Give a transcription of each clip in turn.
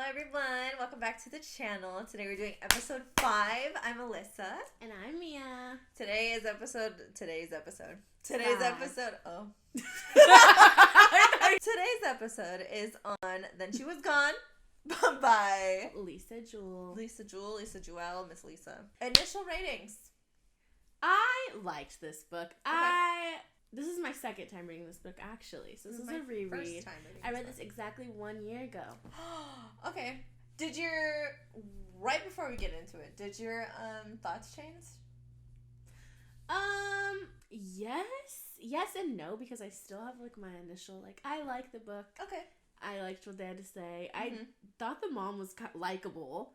everyone. Welcome back to the channel. Today we're doing episode 5. I'm Alyssa. And I'm Mia. Today's episode. Oh. Today's episode is on Then She Was Gone by Lisa Jewell. Lisa Jewell, Miss Lisa. Initial ratings. I liked this book. This is my second time reading this book, actually. So this is a reread. First time reading I read this exactly 1 year ago. Okay. Right before we get into it, did your thoughts change? Yes and no, because I still have, my initial, I like the book. Okay. I liked what they had to say. I thought the mom was likable.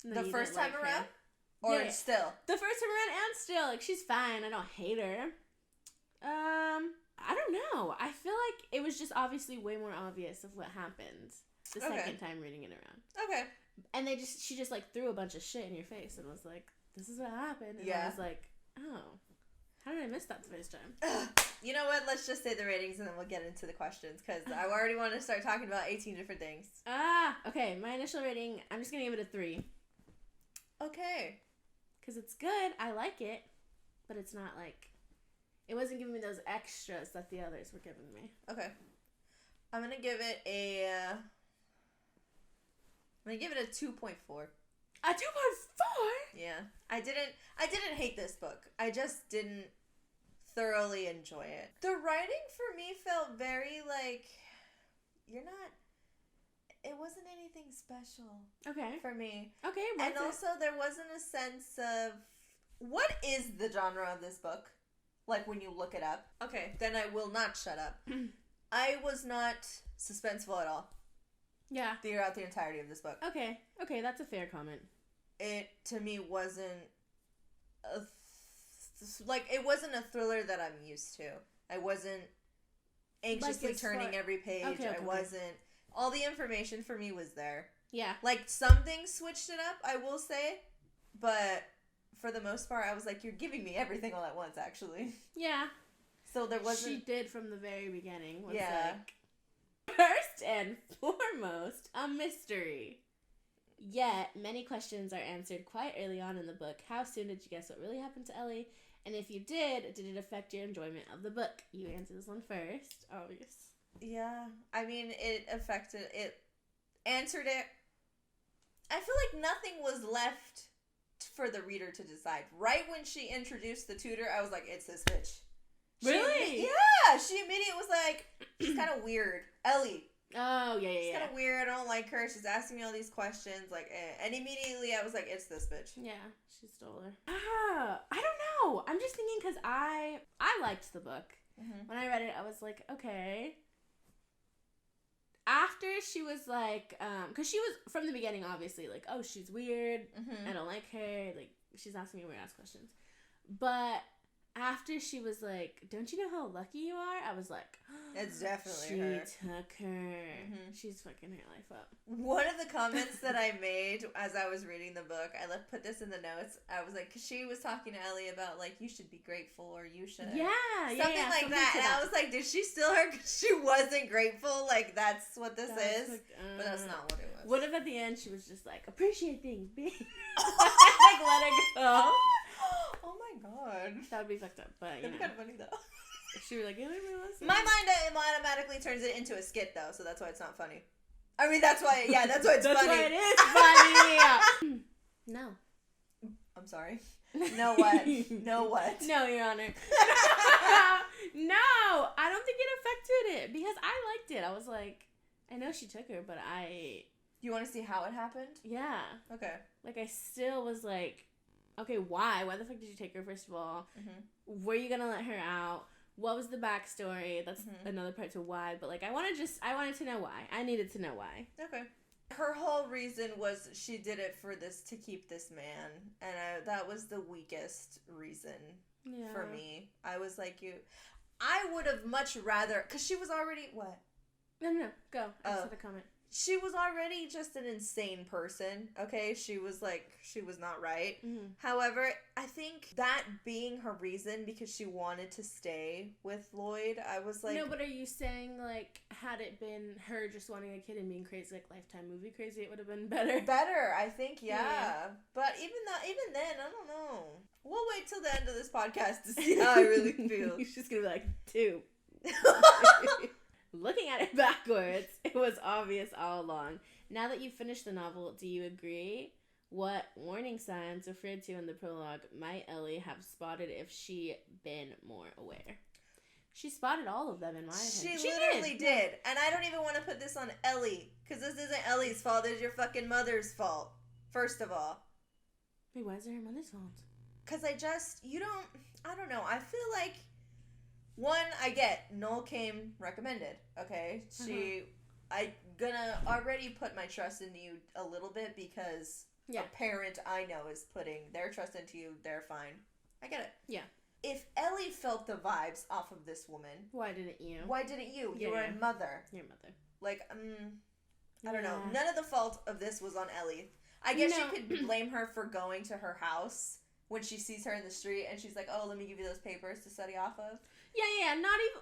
The first time around? Or still? The first time around and still. She's fine. I don't hate her. I don't know. I feel like it was just obviously way more obvious of what happened the second time reading it around. Okay. And she just threw a bunch of shit in your face and was like, this is what happened. And I was like, oh, how did I miss that the first time? You know what? Let's just say the ratings and then we'll get into the questions because I already want to start talking about 18 different things. Okay. My initial rating, I'm just going to give it a 3. Okay. Because it's good. I like it. But it's not it wasn't giving me those extras that the others were giving me. Okay. I'm going to give it a 2.4. A 2.4? Yeah. I didn't hate this book. I just didn't thoroughly enjoy it. The writing for me felt very it wasn't anything special. Okay. For me. Okay. And also there wasn't a sense of what is the genre of this book? When you look it up. Okay, then I will not shut up. I was not suspenseful at all. Yeah. Throughout the entirety of this book. Okay, that's a fair comment. It, to me, wasn't it wasn't a thriller that I'm used to. I wasn't anxiously turning every page. Okay. I wasn't. All the information for me was there. Yeah. Some things switched it up, I will say. But for the most part, I was like, you're giving me everything all at once, actually. Yeah. So there wasn't... She did from the very beginning. Yeah. First and foremost, a mystery. Yet, many questions are answered quite early on in the book. How soon did you guess what really happened to Ellie? And if you did it affect your enjoyment of the book? You answer this one first, obvious. Yeah. I mean, it answered it. I feel like nothing was left for the reader to decide. Right when she introduced the tutor, I was like, it's this bitch. Really? Yeah. She immediately was like, she's kind of weird. Ellie. Oh, yeah. She's kind of weird. I don't like her. She's asking me all these questions. And immediately I was like, it's this bitch. Yeah, she stole her. I don't know. I'm just thinking because I liked the book. Mm-hmm. When I read it, I was like, okay. After she was because she was, from the beginning, obviously, oh, she's weird, I don't like her, she's asking me weird-ass questions. But after she was like, don't you know how lucky you are? I was like, it's definitely her. She took her. Mm-hmm. She's fucking her life up. One of the comments that I made as I was reading the book, I put this in the notes. I was like, because she was talking to Ellie about, you should be grateful or you should. Something like that. And I was like, did she steal her because she wasn't grateful? That's what this is? But that's not what it was. What if at the end she was just appreciate things, bitch? Let it go. Oh my god. That would be fucked up, but That'd be kind of funny though. She was like, my mind automatically turns it into a skit though, so that's why it's not funny. I mean, that's why it's that's funny. That's why it is funny. No. I'm sorry. No what? No what? No, Your Honor. No, I don't think it affected it because I liked it. I was like, I know she took her, but You want to see how it happened? Yeah. Okay. I still was like, okay, why? Why the fuck did you take her, first of all? Mm-hmm. Were you gonna let her out? What was the backstory? That's another part to why. But, I wanted to know why. I needed to know why. Okay. Her whole reason was she did it to keep this man. And that was the weakest reason for me. I was like, I would have much rather, because she was already, what? No, go. I said a comment. she was already just an insane person, okay? She was not right. Mm-hmm. However, I think that being her reason, because she wanted to stay with Lloyd, I was like... No, but are you saying, like, had it been her just wanting a kid and being crazy, like Lifetime movie crazy, it would have been better? Better, I think, yeah. But even then, I don't know. We'll wait till the end of this podcast to see how I really feel. She's gonna be like, 2. Looking at it backwards, it was obvious all along. Now that you've finished the novel, do you agree? What warning signs referred to in the prologue might Ellie have spotted if she been more aware? She spotted all of them, in my opinion. She literally did. And I don't even want to put this on Ellie, because this isn't Ellie's fault. It's your fucking mother's fault, first of all. Wait, why is it her mother's fault? Because I don't know. I feel like... One, I get, Noel came recommended, okay? I gonna already put my trust into you a little bit because a parent I know is putting their trust into you, they're fine. I get it. Yeah. If Ellie felt the vibes off of this woman... Why didn't you? You were a mother. Your mother. Like, I don't know. None of the fault of this was on Ellie. I guess you could blame her for going to her house when she sees her in the street and she's like, oh, let me give you those papers to study off of. Yeah.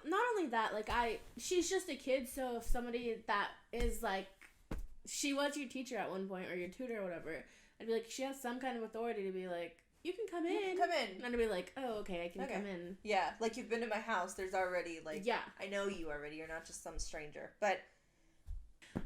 Not only that, like, she's just a kid, so if somebody that is, like, she was your teacher at one point, or your tutor or whatever, I'd be like, she has some kind of authority to be like, you can come in. Come in. And I'd be like, oh, okay, I can come in. Yeah, like, you've been to my house, there's already, like, I know you already, you're not just some stranger, but...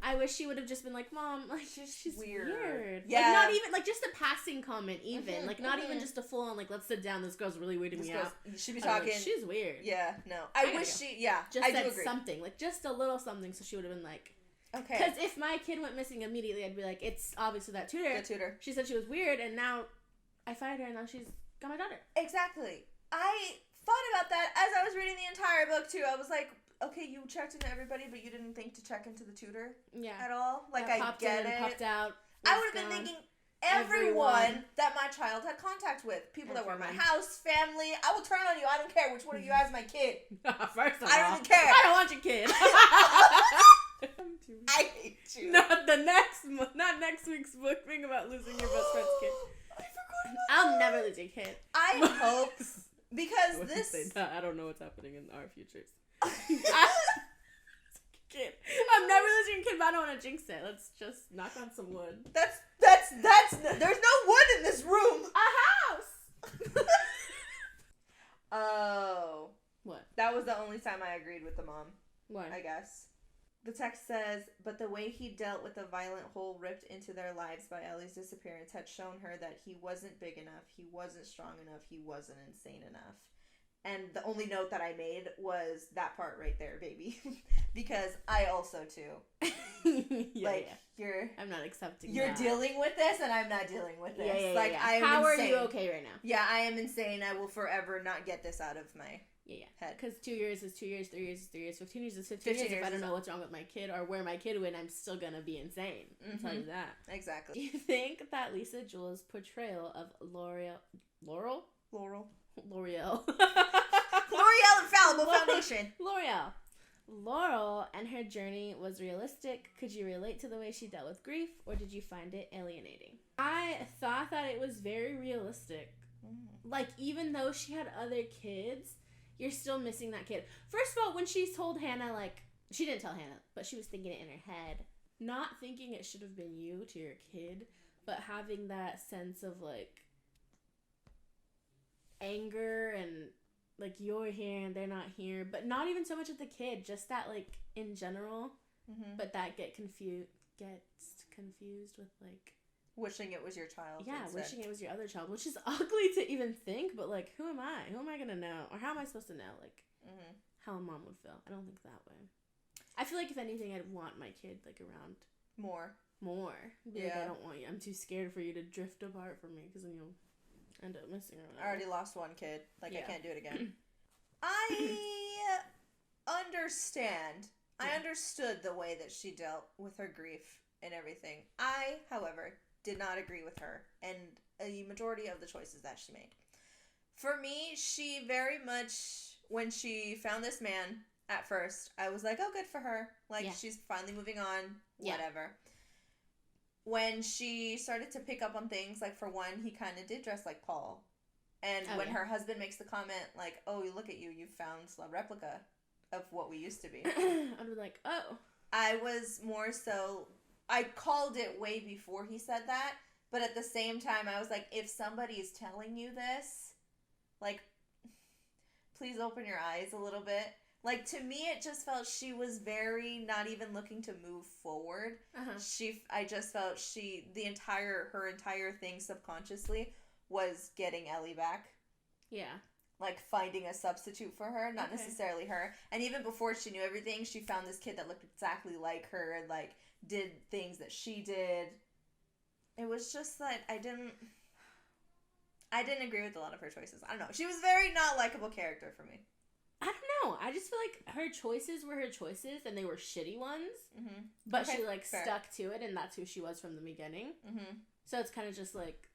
I wish she would have just been like, Mom, like, she's weird. Yeah. Like, not even, like, just a passing comment, even. Like, not even just a full-on, like, let's sit down, this girl's really weirding me out. She'd be talking. Like, she's weird. Yeah, no. I wish she, just I said something. Like, just a little something, so she would have been like... Okay. Because if my kid went missing immediately, I'd be like, it's obviously that tutor. The tutor. She said she was weird, and now I fired her, and now she's got my daughter. Exactly. I thought about that as I was reading the entire book, too. I was like... Okay, you checked into everybody, but you didn't think to check into the tutor at all? Like, I get it. Popped out. I would have been thinking everyone that my child had contact with. People that were in my house, family. I will turn on you. I don't care which one of you has my kid. First of all, I don't even care. I don't want your kid. I hate you. Not next week's book thing about losing your best friend's kid. I forgot about I'll never lose your kid. I hope, because this... I don't know what's happening in our futures. I'm never losing a kid, but I don't want to jinx it. Let's just knock on some wood. That's there's no wood in this room. A house. Oh. What? That was the only time I agreed with the mom. Why? I guess. The text says, but the way he dealt with the violent hole ripped into their lives by Ellie's disappearance had shown her that he wasn't big enough, he wasn't strong enough, he wasn't insane enough. And the only note that I made was that part right there, baby. Because I also, too. I'm not accepting You're dealing with this, and I'm not dealing with this. Yeah. I am How insane. Are you okay right now? Yeah, I am insane. I will forever not get this out of my head. Because 2 years is 2 years, 3 years is 3 years, 15 years is 15 years. If I don't know what's wrong with my kid or where my kid went, I'm still going to be insane. I'll tell you that. Exactly. Do you think that Lisa Jewell's portrayal of L'Oreal Infallible Foundation. Laurel and her journey was realistic. Could you relate to the way she dealt with grief, or did you find it alienating? I thought that it was very realistic. Like, even though she had other kids, you're still missing that kid. First of all, when she told Hannah, like, she didn't tell Hannah, but she was thinking it in her head. Not thinking it should have been you to your kid, but having that sense of, like, anger and, like, you're here and they're not here, but not even so much at the kid, just that, like, in general, but that gets confused with, like, wishing it was your child. Yeah, wishing it was your other child, which is ugly to even think, but, like, who am I gonna know, or how am I supposed to know, like, how a mom would feel? I don't think that way. I feel like, if anything, I'd want my kid, like, around more. Be like, I don't want you, I'm too scared for you to drift apart from me, because then you'll end up missing her. I already lost one kid. Like, I can't do it again. I understand. I understood the way that she dealt with her grief and everything. I, however, did not agree with her and a majority of the choices that she made. For me, she very much, when she found this man at first, I was like, oh, good for her. Like, she's finally moving on. whatever. When she started to pick up on things, like, for one, he kind of did dress like Paul. And when her husband makes the comment, like, oh, look at you, you found a replica of what we used to be. I'd be like, oh. I was more so, I called it way before he said that, but at the same time, I was like, if somebody is telling you this, like, please open your eyes a little bit. Like, to me, it just felt she was very not even looking to move forward. I just felt her entire thing subconsciously was getting Ellie back. Yeah. Like, finding a substitute for her, not necessarily her. And even before she knew everything, she found this kid that looked exactly like her and, like, did things that she did. It was just that I didn't agree with a lot of her choices. I don't know. She was a very not likable character for me. I don't know. I just feel like her choices were her choices, and they were shitty ones. But she, like, stuck to it, and that's who she was from the beginning. So it's kind of just like,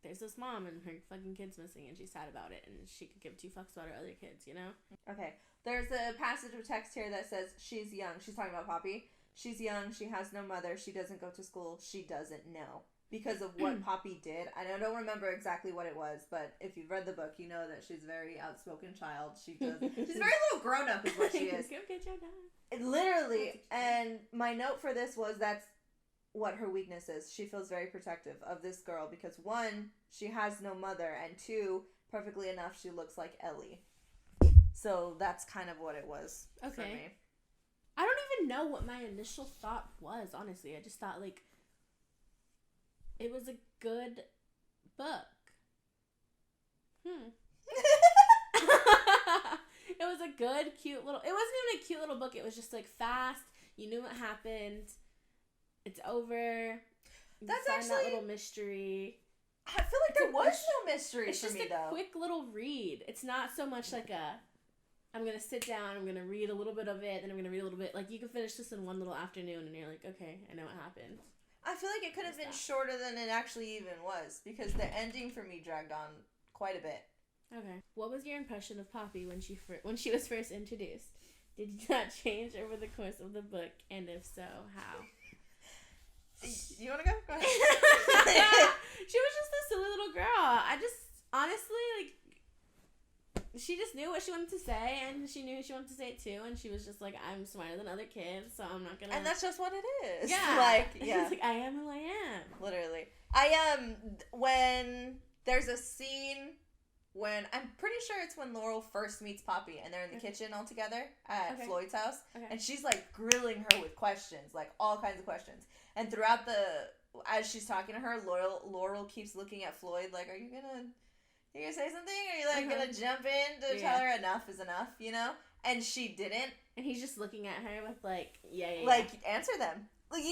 there's this mom, and her fucking kid's missing, and she's sad about it, and she could give two fucks about her other kids, you know? Okay. There's a passage of text here that says, she's young. She's talking about Poppy. She's young. She has no mother. She doesn't go to school. She doesn't know. Because of what Poppy did. And I don't remember exactly what it was, but if you've read the book, you know that she's a very outspoken child. She's very little grown-up is what she is. Go get your dad. Literally. And my note for this was that's what her weakness is. She feels very protective of this girl because, one, she has no mother, and two, perfectly enough, she looks like Ellie. So that's kind of what it was for me. I don't even know what my initial thought was, honestly. I just thought, like, it was a good book. It was a good, cute little... It wasn't even a cute little book. It was just, like, fast. You knew what happened. It's over. That's actually... that little mystery. I feel like there was no mystery for me, though. It's just a quick little read. It's not so much like I'm going to sit down, I'm going to read a little bit of it, then I'm going to read a little bit. Like, you can finish this in one little afternoon, and you're like, okay, I know what happened. I feel like it could have been shorter than it actually even was, because the ending for me dragged on quite a bit. Okay. What was your impression of Poppy when she was first introduced? Did that change over the course of the book, and if so, how? You want to go? Go ahead. She was just a silly little girl. I just, honestly, like, she just knew what she wanted to say, and she knew she wanted to say it too, and she was just like, I'm smarter than other kids, so I'm not gonna... And that's just what it is. Yeah. Like, yeah. She's like, I am who I am. Literally. When there's a scene when, I'm pretty sure it's when Laurel first meets Poppy, and they're in the kitchen all together at Floyd's house, and she's, like, grilling her with questions, like, all kinds of questions. And throughout as she's talking to her, Laurel keeps looking at Floyd, like, are you gonna say something? Are you, like, gonna jump in to tell her enough is enough, you know? And she didn't. And he's just looking at her with, like, yeah. Like, answer them. Like,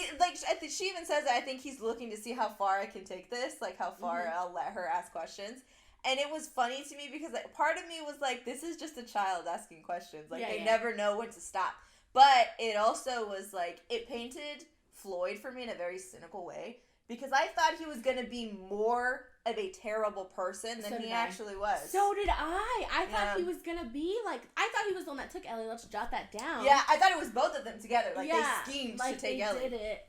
I think she even says that, I think he's looking to see how far I can take this, like, how far I'll let her ask questions. And it was funny to me because, like, part of me was like, this is just a child asking questions. Like, they never know when to stop. But it also was, like, it painted Floyd for me in a very cynical way. Because I thought he was going to be more of a terrible person than he actually was. So did I. I thought he was going to be, like, I thought he was the one that took Ellie. Let's jot that down. Yeah, I thought it was both of them together. Like, they schemed to take Ellie. They did it.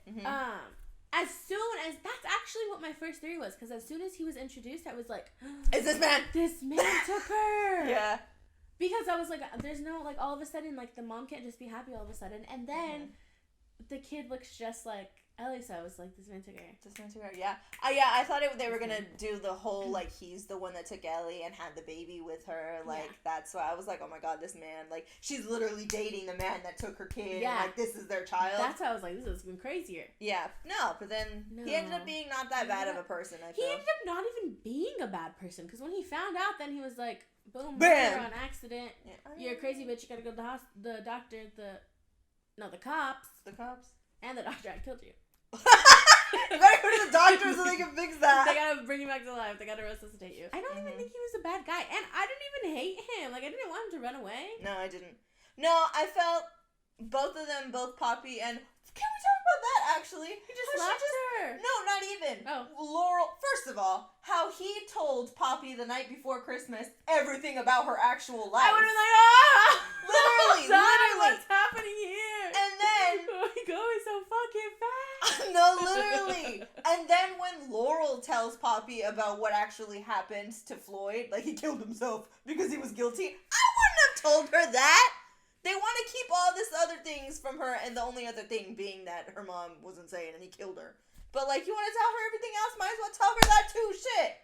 As soon as, that's actually what my first theory was, because as soon as he was introduced, I was like, is this man? This man took her. Yeah. Because I was like, there's no, like, all of a sudden, like, the mom can't just be happy all of a sudden. And then the kid looks just like Ellie, so I was like, this man took her. Yeah. I thought they were gonna do the whole, like, he's the one that took Ellie and had the baby with her. Like, that's why I was like, oh my god, this man, like, she's literally dating the man that took her kid. Yeah. And, like, this is their child. That's why I was like, this is even crazier. Yeah. No, but then he ended up being not that bad of a person, I feel. He ended up not even being a bad person, because when he found out, then he was like, boom, murder on accident. Yeah. You're a crazy bitch, you gotta go to the doctor, the cops. The cops? And the doctor, I killed you. You gotta go to the doctor so they can fix that. They gotta bring you back to life. They gotta resuscitate you. I don't even think he was a bad guy. And I didn't even hate him. Like, I didn't want him to run away. No, I didn't. No, I felt both of them, both Poppy and... Can we talk about that, actually? He just left her. No, not even. Oh. Laurel, first of all, how he told Poppy the night before Christmas everything about her actual life. I would have been like, Literally. What's happening here? And then... He going so fucking fast? No, literally. And then when Laurel tells Poppy about what actually happened to Floyd, like he killed himself because he was guilty, I wouldn't have told her that. They want to keep all this other things from her, and the only other thing being that her mom was insane and he killed her. But, like, you want to tell her everything else, might as well tell her that too, shit.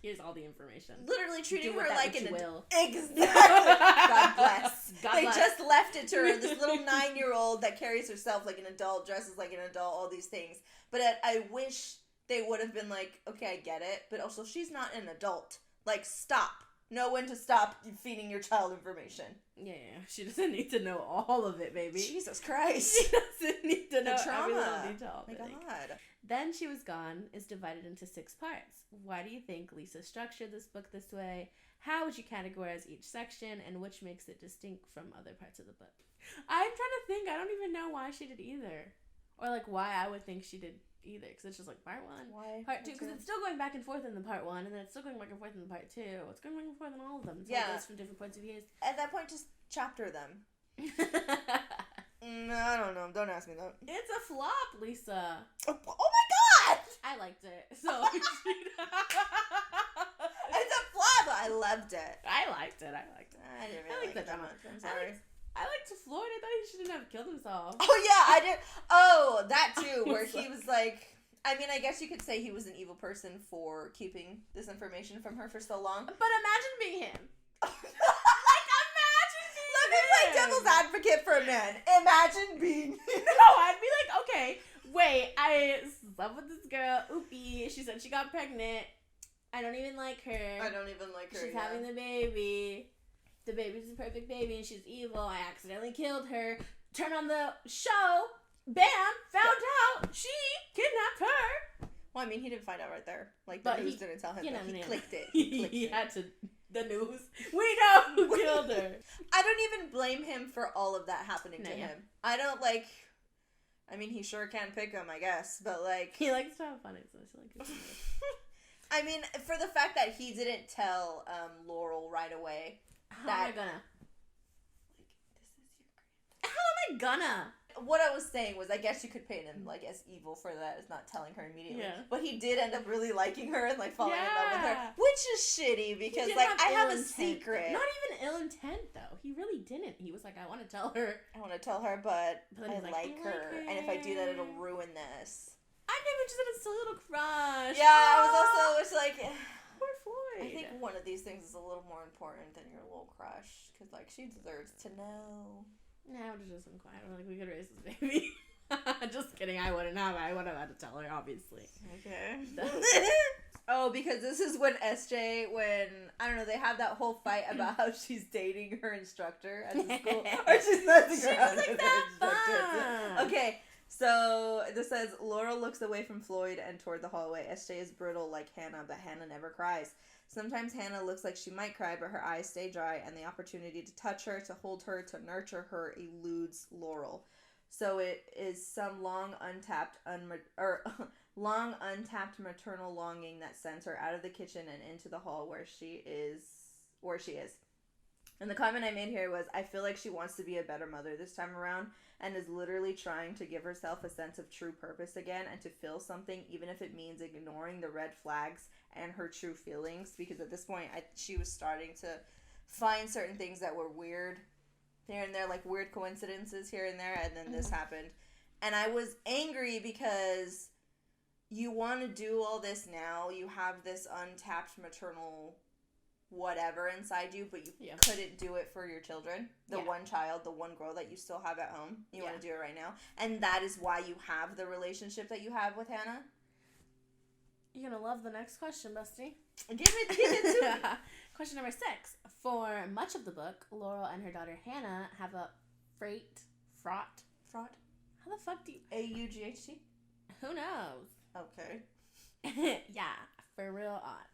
Here's all the information. Literally treating her like an adult. Exactly. God bless. God they bless. just left it to her, this little 9-year-old that carries herself like an adult, dresses like an adult, all these things. But I wish they would have been like, okay, I get it, but also she's not an adult. Like, stop. Know when to stop feeding your child information. Yeah, she doesn't need to know all of it, baby. Jesus Christ. She doesn't need to know every little detail. My God. Then She Was Gone is divided into 6 parts. Why do you think Lisa structured this book this way? How would you categorize each section, and which makes it distinct from other parts of the book? I'm trying to think. I don't even know why she did either. Or, like, why I would think she did either. Because it's just, like, part 1, why? part 2. Because it's still going back and forth in the part 1, and then it's still going back and forth in the part 2. It's going back and forth in all of them. It's all from different points of view. At that point, just chapter them. I don't know. Don't ask me that. It's a flop, Lisa. Oh my God! I liked it. So it's a flop. I loved it. I liked it. I didn't really like it that much. I'm sorry. I liked Floyd. I thought he shouldn't have killed himself. Oh yeah, I did. Oh, that too, where he was like. I mean, I guess you could say he was an evil person for keeping this information from her for so long. But imagine being him. Let me play devil's advocate for a man. Imagine being. No, I'd be like, okay, wait, I slept with this girl, oopie. She said she got pregnant. I don't even like her. She's having the baby. The baby's the perfect baby, and she's evil. I accidentally killed her. Turn on the show. Bam! Found out she kidnapped her. Well, I mean, he didn't find out right there. Like, the news didn't tell him that. He clicked it. He had to. The news. We know who killed her. I don't even blame him for all of that happening to him. I don't, like... I mean, he sure can pick him, I guess, but, like... He likes to have fun, so I like I mean, for the fact that he didn't tell Laurel right away... How am I gonna? Like, this is your How am I gonna? What I was saying was, I guess you could paint him, like, as evil for that, as not telling her immediately. Yeah. But he did end up really liking her and, like, falling in love with her. Which is shitty, because, like, I have a secret. Not even ill intent, though. He really didn't. He was like, I want to tell her. But I like her. And if I do that, it'll ruin this. I maybe just had a silly little crush. Yeah, I was also, like... Poor Floyd. I think one of these things is a little more important than your little crush. Because, like, she deserves to know. No, I would have just been quiet. I'm like, we could raise this baby. Just kidding. I wouldn't have. I would have had to tell her, obviously. Okay. Oh, because this is when SJ, I don't know, they have that whole fight about how she's dating her instructor at the school. Or she's messing around with her instructor. Okay, so this says, Laurel looks away from Floyd and toward the hallway. SJ is brittle like Hannah, but Hannah never cries. Sometimes Hannah looks like she might cry, but her eyes stay dry, and the opportunity to touch her, to hold her, to nurture her eludes Laurel. So it is some long untapped maternal longing that sends her out of the kitchen and into the hall where she is. And the comment I made here was, I feel like she wants to be a better mother this time around and is literally trying to give herself a sense of true purpose again and to feel something, even if it means ignoring the red flags and her true feelings, because at this point she was starting to find certain things that were weird here and there, like weird coincidences here and there, and then this happened. And I was angry because you want to do all this now, you have this untapped maternal whatever inside you, but you couldn't do it for your children. The one child, the one girl that you still have at home. You want to do it right now. And that is why you have the relationship that you have with Hannah. You're going to love the next question, bestie. Give it to me. Question number 6. For much of the book, Laurel and her daughter Hannah have a fraught? How the fuck do you... A-U-G-H-T? Who knows? Okay. Yeah, for real odd.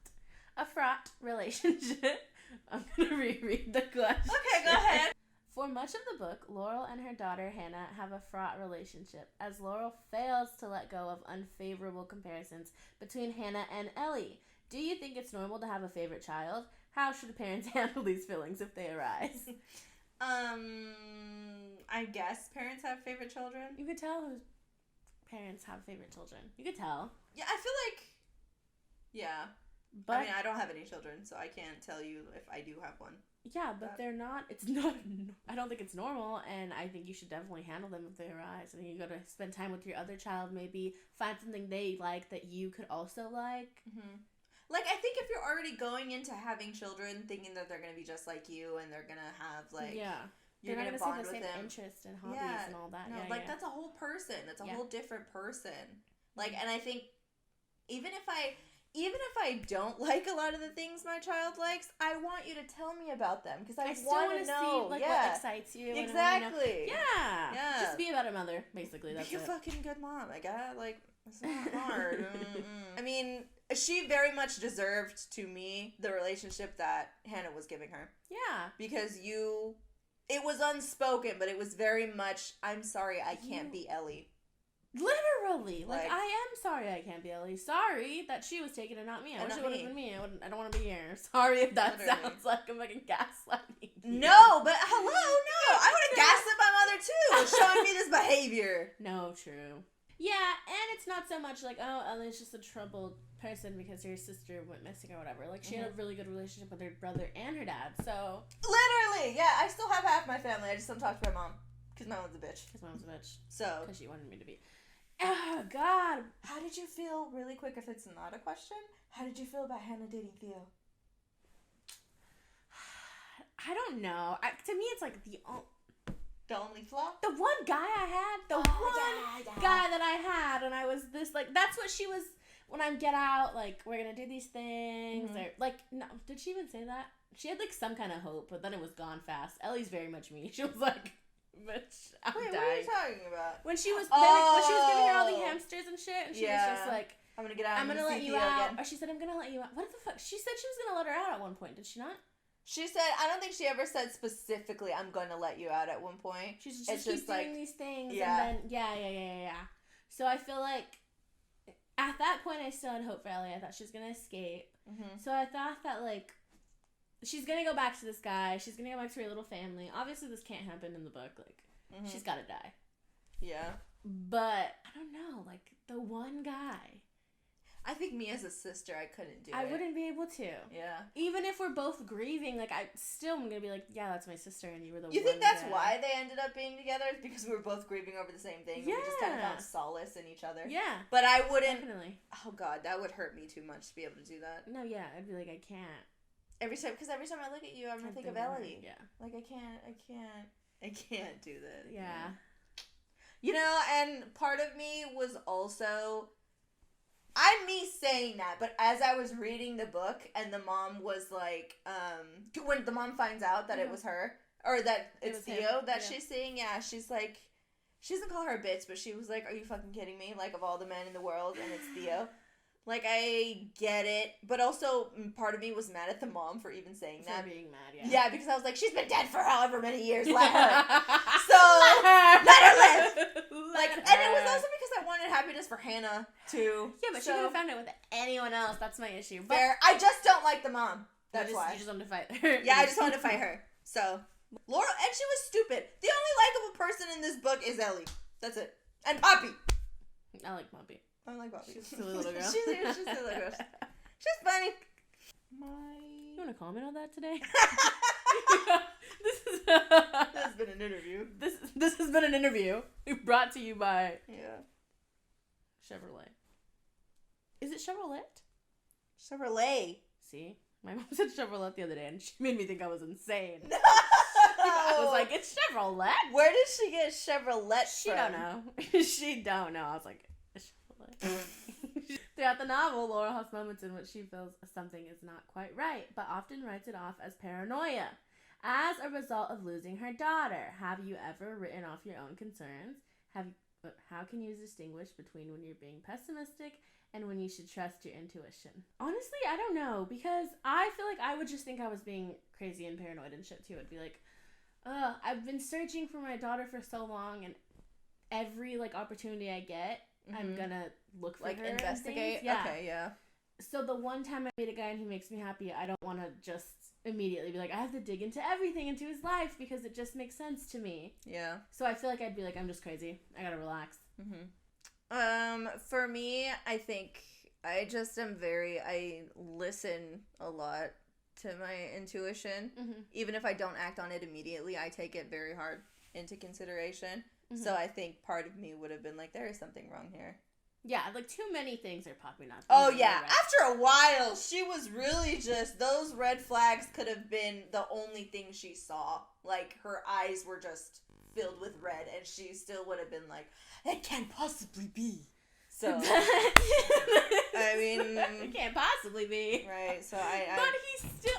A fraught relationship. I'm going to reread the question. Okay, go ahead. For much of the book, Laurel and her daughter Hannah have a fraught relationship, as Laurel fails to let go of unfavorable comparisons between Hannah and Ellie. Do you think it's normal to have a favorite child? How should parents handle these feelings if they arise? I guess parents have favorite children. You could tell whose parents have favorite children. You could tell. Yeah, I feel like... Yeah. But, I mean, I don't have any children, so I can't tell you if I do have one. Yeah, but they're not... It's not... I don't think it's normal, and I think you should definitely handle them if they arise. I think you got to spend time with your other child, maybe find something they like that you could also like. Mm-hmm. Like, I think if you're already going into having children thinking that they're going to be just like you and they're going to have, like... Yeah. You're going to bond with them. They're not going to see the same interests and hobbies and all that. No, yeah, that's a whole person. That's a whole different person. Like, and I think even if I don't like a lot of the things my child likes, I want you to tell me about them because I want to know see, like, what excites you. Exactly. Yeah. Just be a better mother, basically. That's be a fucking good mom. Like, it's not hard. I mean, she very much deserved, to me, the relationship that Hannah was giving her. Yeah. Because it was unspoken, but it was very much, I'm sorry, I can't be Ellie. Literally. Like, I am sorry I can't be Ellie. Sorry that she was taken and not me. I wish it would have been me. I don't want to be here. Sorry if that sounds like I'm fucking gaslighting you. No, but hello, no. I would have gaslit my mother too, showing me this behavior. No, true. Yeah, and it's not so much like, oh, Ellie's just a troubled person because her sister went missing or whatever. Like, she had a really good relationship with her brother and her dad, so... Literally! Yeah, I still have half my family. I just don't talk to my mom. Because my mom's a bitch. So... Because she wanted me to be... Oh, God! How did you feel, really quick, if it's not a question, how did you feel about Hannah dating Theo? I don't know. To me, it's like the only flaw? The one guy I had. Guy that I had, and I was this, like, that's what she was, when I get out, like, we're gonna do these things, or, like, no, did she even say that? She had, like, some kind of hope, but then it was gone fast. Ellie's very much me. She was like, bitch, I'm dying. What are you talking about? When she was, when she was giving her all the hamsters and shit, and she was just like, I'm gonna get out. I'm gonna let you out. Again. Or she said, I'm gonna let you out. What the fuck? She said she was gonna let her out at one point, did she not? She said, I don't think she ever said specifically, I'm going to let you out at one point. She's just keep doing these things. Yeah. And then, yeah. So I feel like, at that point, I still had hope for Ellie. I thought she was going to escape. Mm-hmm. So I thought that, like, she's going to go back to this guy. She's going to go back to her little family. Obviously, this can't happen in the book. Like, she's got to die. Yeah. But, I don't know, like, the one guy... I think me as a sister, I couldn't do it. I wouldn't be able to. Yeah. Even if we're both grieving, like, I still am going to be like, yeah, that's my sister, and you were the one. You think that's why they ended up being together? It's because we were both grieving over the same thing. Yeah. And we just kind of found solace in each other. Yeah. But I wouldn't. Definitely. Oh, God, that would hurt me too much to be able to do that. No, yeah. I'd be like, I can't. Because every time I look at you, I'm going to think of Ellie. Yeah. Like, I can't do that. Yeah. You know, and part of me was also... I'm me saying that, but as I was reading the book and the mom was like, when the mom finds out that it was her, or that it's Theo that she's seeing, she's like, she doesn't call her a bitch, but she was like, are you fucking kidding me? Like, of all the men in the world, and it's Theo. Like, I get it, but also part of me was mad at the mom for even saying that. For being mad, yeah. Yeah, because I was like, she's been dead for however many years, let her. So, let her live. Like, and it was also because I wanted happiness for Hannah, too. Yeah, but she could have found it with anyone else. That's my issue. But fair. I just don't like the mom. That's why. You just wanted to fight her. Yeah, I just wanted to fight her. So, Laura, and she was stupid. The only likable person in this book is Ellie. That's it. And Poppy. I like Poppy. I like Poppy. She's a silly little girl. she's a silly little girl. She's funny. You want to comment on that today? This has been an interview. This has been an interview brought to you by Chevrolet. Is it Chevrolet? Chevrolet. See? My mom said Chevrolet the other day, and she made me think I was insane. No! I was like, it's Chevrolet? Where did she get Chevrolet She don't know. She don't know. I was like, it's Chevrolet. Throughout the novel, Laura has moments in which she feels something is not quite right, but often writes it off as paranoia. As a result of losing her daughter, have you ever written off your own concerns? How can you distinguish between when you're being pessimistic and when you should trust your intuition? Honestly, I don't know, because I feel like I would just think I was being crazy and paranoid and shit too. I'd be like, I've been searching for my daughter for so long, and every, like, opportunity I get, I'm gonna look for her. Like, investigate? Yeah. Okay, yeah. So the one time I meet a guy and he makes me happy, I don't want to just immediately be like, I have to dig into everything into his life because it just makes sense to me. Yeah. So I feel like I'd be like, I'm just crazy. I gotta relax. For me, I think I just am I listen a lot to my intuition. Even if I don't act on it immediately, I take it very hard into consideration. So I think part of me would have been like, there is something wrong here. Yeah, like too many things are popping up. Oh, yeah. Right. After a while, she was really just, those red flags could have been the only thing she saw. Like, her eyes were just filled with red, and she still would have been like, it can't possibly be. So, I mean. It can't possibly be. Right, so But he's still,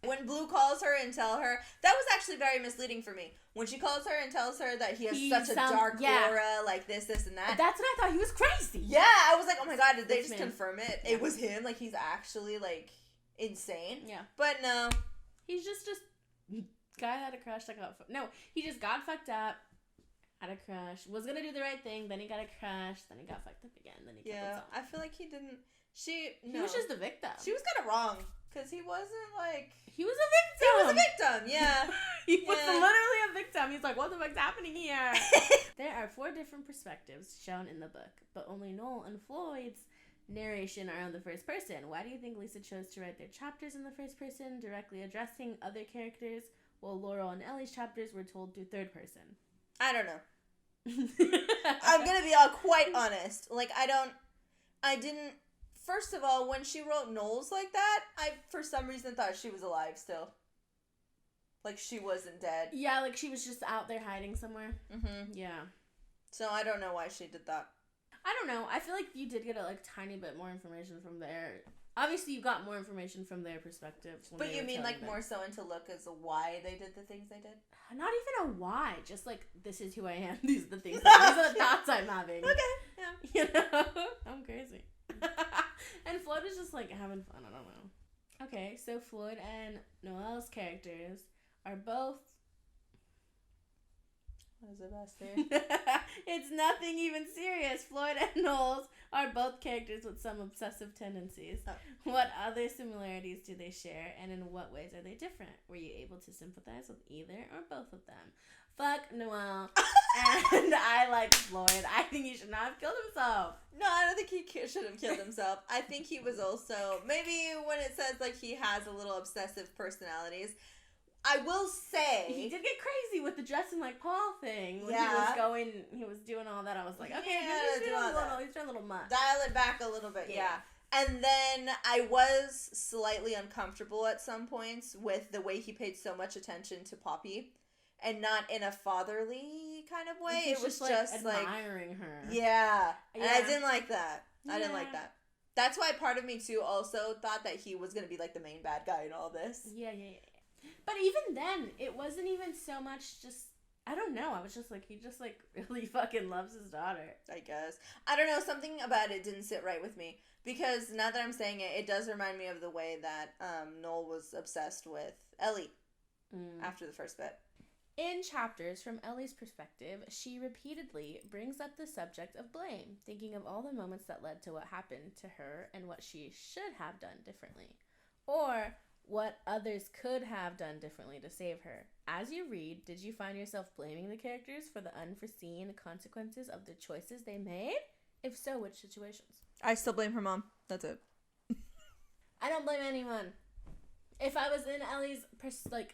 When Blue calls her and tell her, that was actually very misleading for me. When she calls her and tells her that he's such a dark aura, like this, and that. That's what I thought. He was crazy. Yeah, I was like, oh my god, did they just confirm it? Yeah. It was him? Like, he's actually, like, insane? Yeah. But no. He's just guy had a crush that got... No, he just got fucked up, had a crush, was gonna do the right thing, then he got a crush, then he got fucked up again, then he killed himself. I feel like he didn't... He was just the victim. She was kind of wrong. Because he wasn't, like... He was a victim! He was a victim, yeah. He was literally a victim. He's like, what the fuck's happening here? There are 4 different perspectives shown in the book, but only Noel and Floyd's narration are in the first person. Why do you think Lisa chose to write their chapters in the first person, directly addressing other characters, while Laurel and Ellie's chapters were told through third person? I don't know. I'm gonna be all quite honest. Like, I didn't... First of all, when she wrote Knowles like that, I, for some reason, thought she was alive still. Like, she wasn't dead. Yeah, like she was just out there hiding somewhere. Yeah. So, I don't know why she did that. I don't know. I feel like you did get a, tiny bit more information from there. Obviously, you got more information from their perspective. But you mean, more so into look as why they did the things they did? Not even a why. Just, this is who I am. These are the things. These are the thoughts I'm having. Okay, yeah. You know? I'm crazy. And Floyd is just having fun. I don't know. Okay, so Floyd and Noelle's characters are both. What is it best there? It's nothing even serious. Floyd and Knowles are both characters with some obsessive tendencies. Oh. What other similarities do they share, and in what ways are they different? Were you able to sympathize with either or both of them? Fuck Noel. And I like Floyd. I think he should not have killed himself. No, I don't think he should have killed himself. I think he was also, maybe when it says he has a little obsessive personalities, I will say he did get crazy with the dressing like Paul thing. When he was doing all that. I was like, okay, he's doing a little much. Dial it back a little bit, yeah. And then I was slightly uncomfortable at some points with the way he paid so much attention to Poppy. And not in a fatherly kind of way. It was just admiring her. Yeah. And I didn't like that. I didn't like that. That's why part of me too also thought that he was going to be the main bad guy in all this. Yeah. But even then, it wasn't even so much just, I don't know. I was just he just really fucking loves his daughter. I guess. I don't know. Something about it didn't sit right with me. Because now that I'm saying it, it does remind me of the way that Noel was obsessed with Ellie after the first bit. In chapters from Ellie's perspective, she repeatedly brings up the subject of blame, thinking of all the moments that led to what happened to her and what she should have done differently, or what others could have done differently to save her. As you read, did you find yourself blaming the characters for the unforeseen consequences of the choices they made? If so, which situations? I still blame her mom. That's it. I don't blame anyone. If I was in Ellie's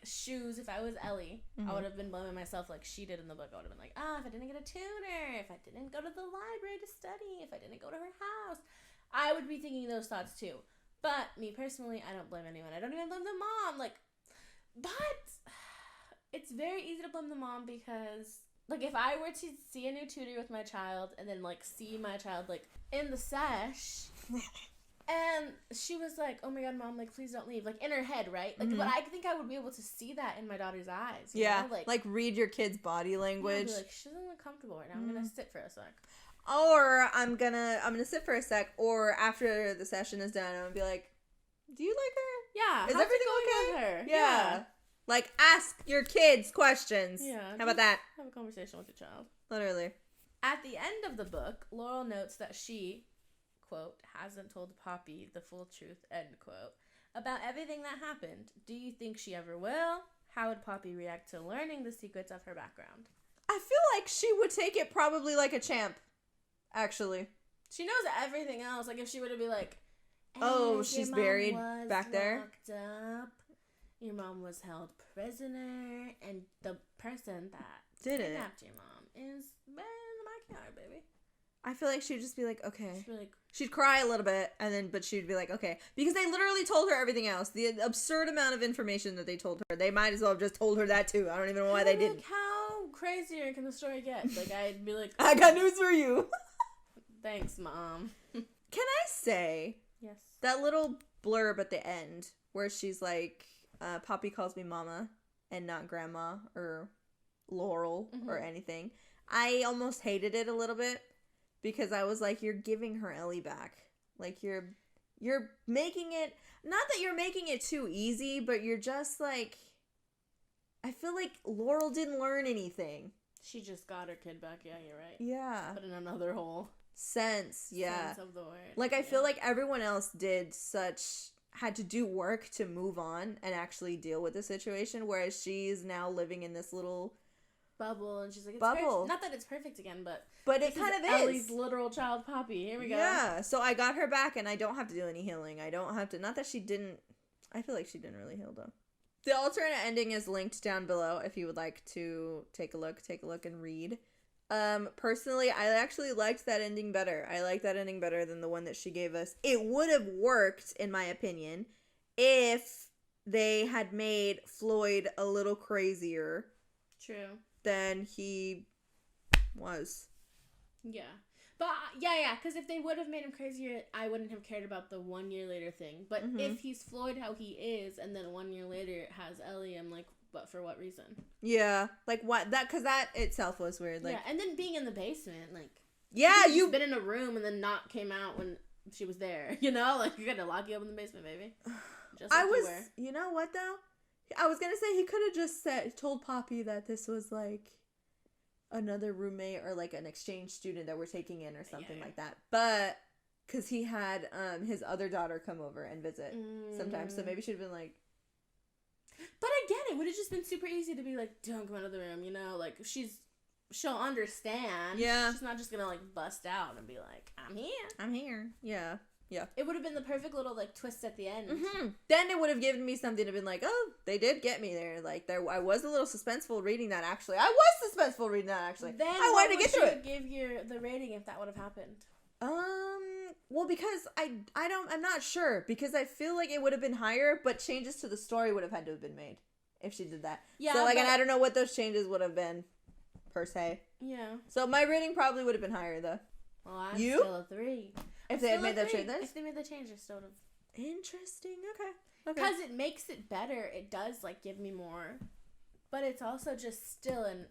shoes, if I was Ellie, I would have been blaming myself like she did in the book. I would have been like, if I didn't get a tutor, if I didn't go to the library to study, if I didn't go to her house, I would be thinking those thoughts too. But me personally, I don't blame anyone. I don't even blame the mom. But it's very easy to blame the mom because, if I were to see a new tutor with my child and then see my child in the sesh. And she was like, oh my god, mom, please don't leave. In her head, right? But I think I would be able to see that in my daughter's eyes. You know? Read your kid's body language. Yeah, she doesn't look comfortable right now. I'm going to sit for a sec. Or I'm gonna sit for a sec, or after the session is done, I'm gonna be like, do you like her? Yeah. Is everything okay? With her? Yeah. Ask your kids questions. Yeah. How about that? Have a conversation with your child. Literally. At the end of the book, Laurel notes that she, quote, hasn't told Poppy the full truth, end quote, about everything that happened. Do you think she ever will? How would Poppy react to learning the secrets of her background? I feel like she would take it probably like a champ, actually. She knows everything else. Like, if she were to be like, oh, she's buried back there? Locked up. Your mom was held prisoner. And the person that kidnapped your mom is in the backyard, baby. I feel like she'd just be like, okay. Like, she'd cry a little bit, but she'd be like, okay. Because they literally told her everything else. The absurd amount of information that they told her. They might as well have just told her that, too. I don't even know why they didn't. How crazier can the story get? Like, I'd be like, I got news for you. Thanks, Mom. Can I say, yes, that little blurb at the end, where she's like, Poppy calls me Mama, and not Grandma, or Laurel, or anything. I almost hated it a little bit. Because I was like, you're giving her Ellie back. Like, you're making it... Not that you're making it too easy, but you're just like... I feel like Laurel didn't learn anything. She just got her kid back. Yeah, you're right. Yeah. But in another whole... sense, yeah. Sense of the word. Like, I feel like everyone else had to do work to move on and actually deal with the situation, whereas she's now living in this little... bubble, and she's like, it's bubble. not that it's perfect again, but it kind of is. Ellie's literal child Poppy. Here we go. Yeah, so I got her back, and I don't have to do any healing. I don't have to. Not that she didn't. I feel like she didn't really heal though. The alternate ending is linked down below if you would like to take a look and read. Personally, I actually liked that ending better. I like that ending better than the one that she gave us. It would have worked, in my opinion, if they had made Floyd a little crazier. True. Than he was. Yeah. But, yeah, because if they would have made him crazier, I wouldn't have cared about the 1 year later thing. But if he's Floyd how he is, and then 1 year later has Ellie, I'm like, but for what reason? Yeah. Like, what? Because that itself was weird. Like, yeah, and then being in the basement, like... Yeah, you've been in a room and then not came out when she was there, you know? Like, you're gonna lock you up in the basement, baby. Just like you know what, though? I was gonna say he could have just told Poppy that this was like another roommate or like an exchange student that we're taking in or something like that. But because he had his other daughter come over and visit sometimes, so maybe she'd have been like. But again, it would have just been super easy to be like, don't come out of the room, you know? Like she'll understand. Yeah. She's not just gonna like bust out and be like, I'm here. Yeah. Yeah. It would have been the perfect little, like, twist at the end. Then it would have given me something to be like, oh, they did get me there. Like, I was a little suspenseful reading that, actually. Then I wanted to get through it. Give the rating if that would have happened? Well, because I'm not sure. Because I feel like it would have been higher, but changes to the story would have had to have been made if she did that. Yeah. So, like, and I don't know what those changes would have been, per se. Yeah. So, my rating probably would have been higher, though. Well, I'm still a 3. If they had made that change, if they made the change, I still would have. Interesting. Okay. Because it makes it better. It does like give me more, but it's also just still an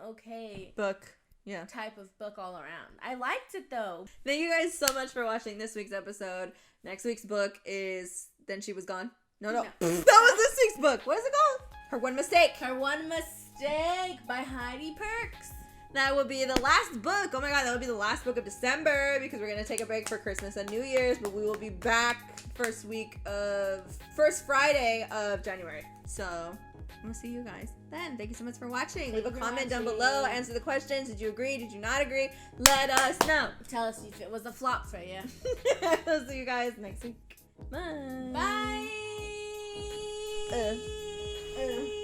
okay book. Yeah. Type of book all around. I liked it though. Thank you guys so much for watching this week's episode. Next week's book is Then She Was Gone. No. That was this week's book. What is it called? Her One Mistake. Her One Mistake by Heidi Perks. That will be the last book. Oh my god, that will be the last book of December because we're going to take a break for Christmas and New Year's, but we will be back first Friday of January. So, I'm going to see you guys then. Thank you so much for watching. Leave a comment down below. Answer the questions. Did you agree? Did you not agree? Let us know. Tell us if it was a flop for you. I'll see you guys next week. Bye. Bye.